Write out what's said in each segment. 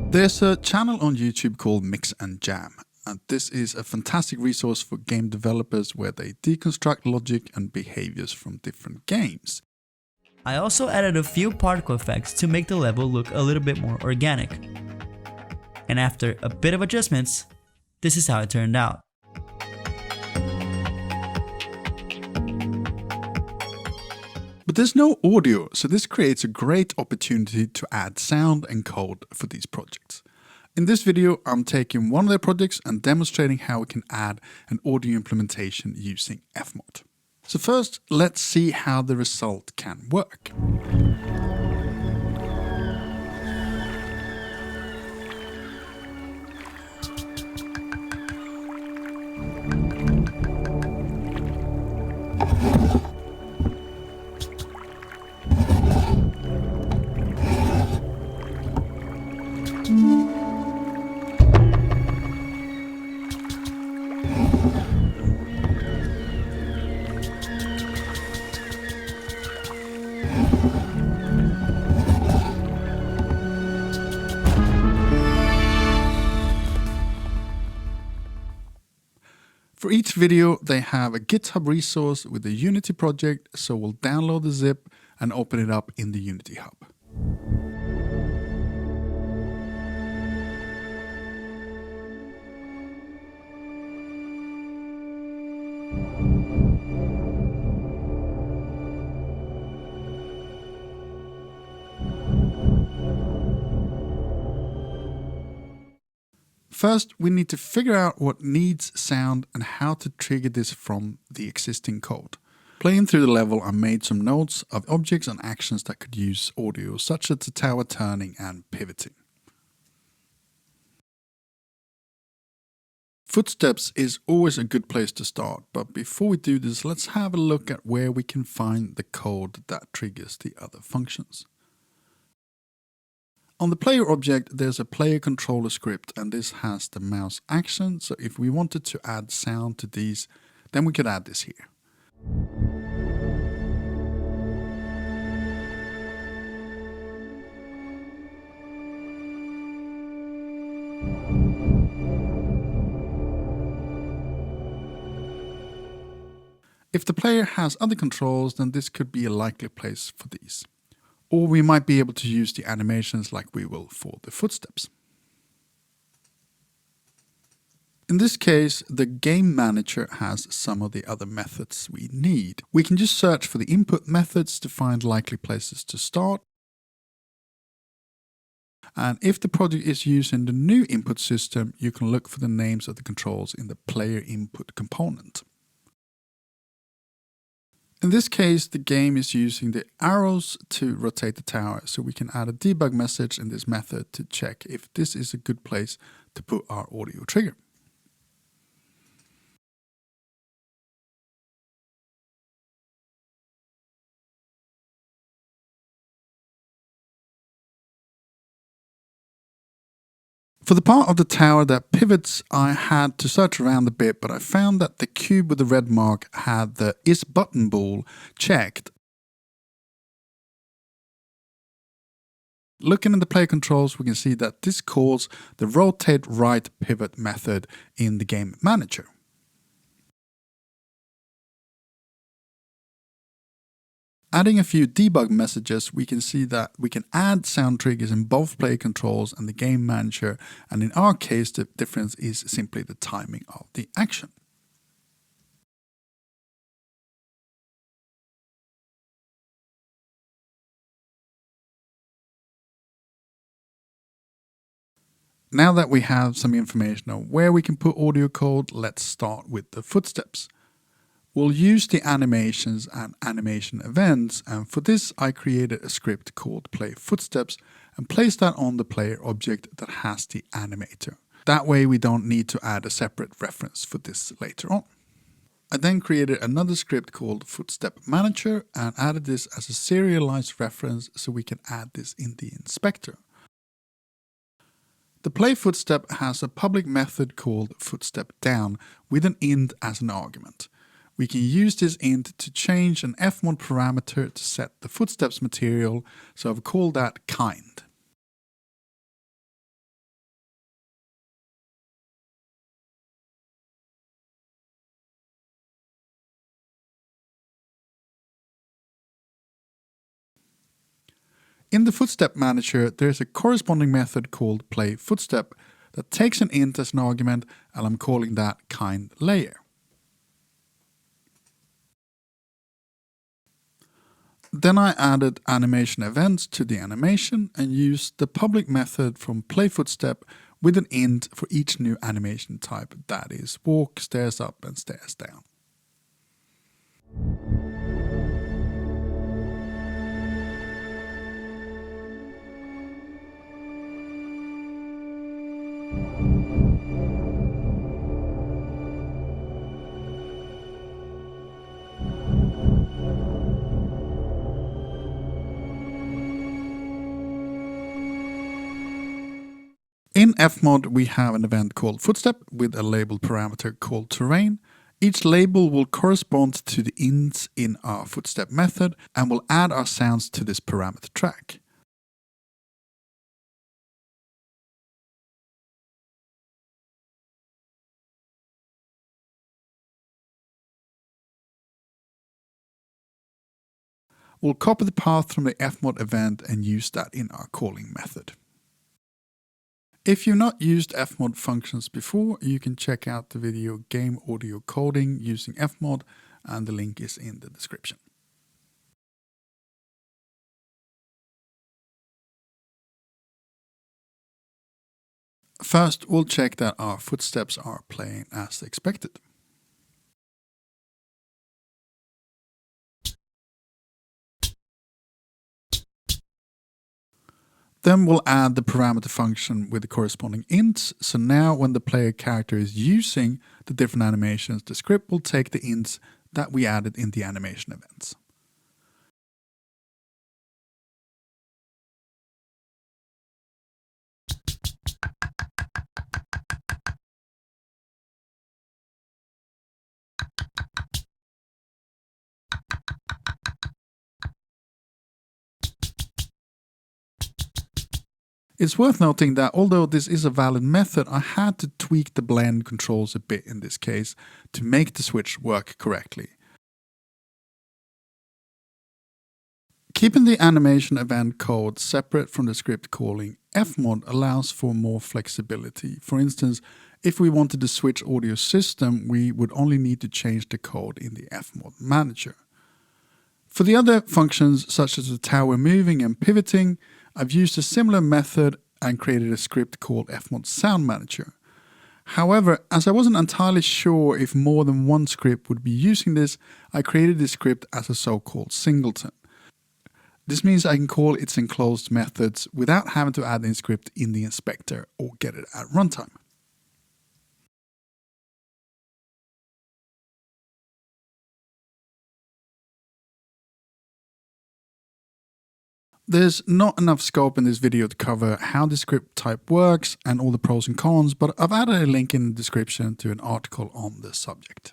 There's a channel on YouTube called Mix and Jam, and this is a fantastic resource for game developers where they deconstruct logic and behaviors from different games. I also added a few particle effects to make the level look a little bit more organic. And after a bit of adjustments, this is how it turned out. But there's no audio, so this creates a great opportunity to add sound and code for these projects. In this video, I'm taking one of their projects and demonstrating how we can add an audio implementation using FMOD. So first, let's see how the result can work. For each video, they have a GitHub resource with a Unity project, so we'll download the zip and open it up in the Unity Hub. First, we need to figure out what needs sound and how to trigger this from the existing code. Playing through the level, I made some notes of objects and actions that could use audio, such as the tower turning and pivoting. Footsteps is always a good place to start, but before we do this, let's have a look at where we can find the code that triggers the other functions. On the player object, there's a player controller script, and this has the mouse action. So if we wanted to add sound to these, then we could add this here. If the player has other controls, then this could be a likely place for these. Or we might be able to use the animations like we will for the footsteps. In this case, the game manager has some of the other methods we need. We can just search for the input methods to find likely places to start. And if the project is using the new input system, you can look for the names of the controls in the player input component. In this case, the game is using the arrows to rotate the tower, so we can add a debug message in this method to check if this is a good place to put our audio trigger. For the part of the tower that pivots, I had to search around a bit, but I found that the cube with the red mark had the is button bool checked. Looking in the player controls, we can see that this calls the rotate right pivot method in the game manager. Adding a few debug messages, we can see that we can add sound triggers in both player controls and the game manager, and in our case the difference is simply the timing of the action. Now that we have some information on where we can put audio code, let's start with the footsteps. We'll use the animations and animation events, and for this I created a script called play footsteps and placed that on the player object that has the animator. That way we don't need to add a separate reference for this later on. I then created another script called footstep manager and added this as a serialized reference so we can add this in the inspector. The play footstep has a public method called footstep down with an int as an argument. We can use this int to change an FMOD parameter to set the footsteps material, so I've called that kind. In the footstep manager, there is a corresponding method called playFootstep that takes an int as an argument, and I'm calling that kind layer. Then I added animation events to the animation and used the public method from playFootstep with an int for each new animation type, that is walk, stairs up and stairs down. In FMOD, we have an event called footstep with a label parameter called terrain. Each label will correspond to the ints in our footstep method and will add our sounds to this parameter track. We'll copy the path from the FMOD event and use that in our calling method. If you've not used FMOD functions before, you can check out the video Game Audio Coding using FMOD, and the link is in the description. First, we'll check that our footsteps are playing as expected. Then we'll add the parameter function with the corresponding ints. So now when the player character is using the different animations, the script will take the ints that we added in the animation events. It's worth noting that although this is a valid method, I had to tweak the blend controls a bit in this case to make the switch work correctly. Keeping the animation event code separate from the script calling FMOD allows for more flexibility. For instance, if we wanted to switch audio system, we would only need to change the code in the FMOD manager. For the other functions, such as the tower moving and pivoting, I've used a similar method and created a script called FMOD Sound Manager. However, as I wasn't entirely sure if more than one script would be using this, I created this script as a so-called singleton. This means I can call its enclosed methods without having to add any script in the inspector or get it at runtime. There's not enough scope in this video to cover how the script type works and all the pros and cons, but I've added a link in the description to an article on the subject.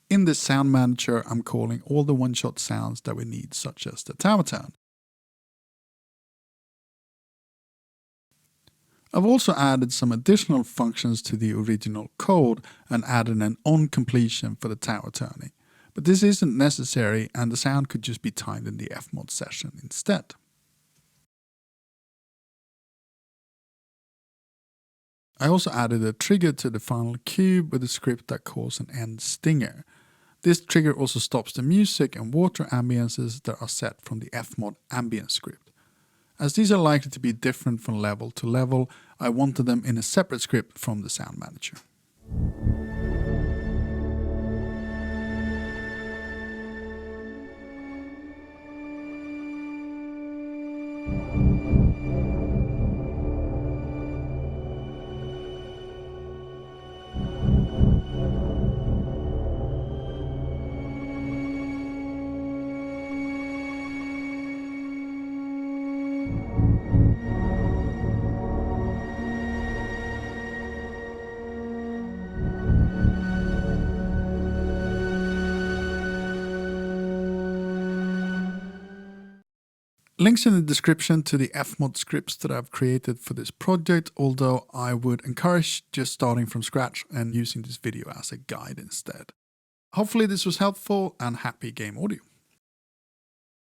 In this sound manager, I'm calling all the one-shot sounds that we need, such as the tower turn. I've also added some additional functions to the original code and added an on completion for the tower turning. But this isn't necessary, and the sound could just be timed in the FMOD session instead. I also added a trigger to the final cube with a script that calls an end stinger. This trigger also stops the music and water ambiances that are set from the FMOD ambient script. As these are likely to be different from level to level, I wanted them in a separate script from the sound manager. Links in the description to the FMOD scripts that I've created for this project, although I would encourage just starting from scratch and using this video as a guide instead. Hopefully this was helpful, and happy game audio.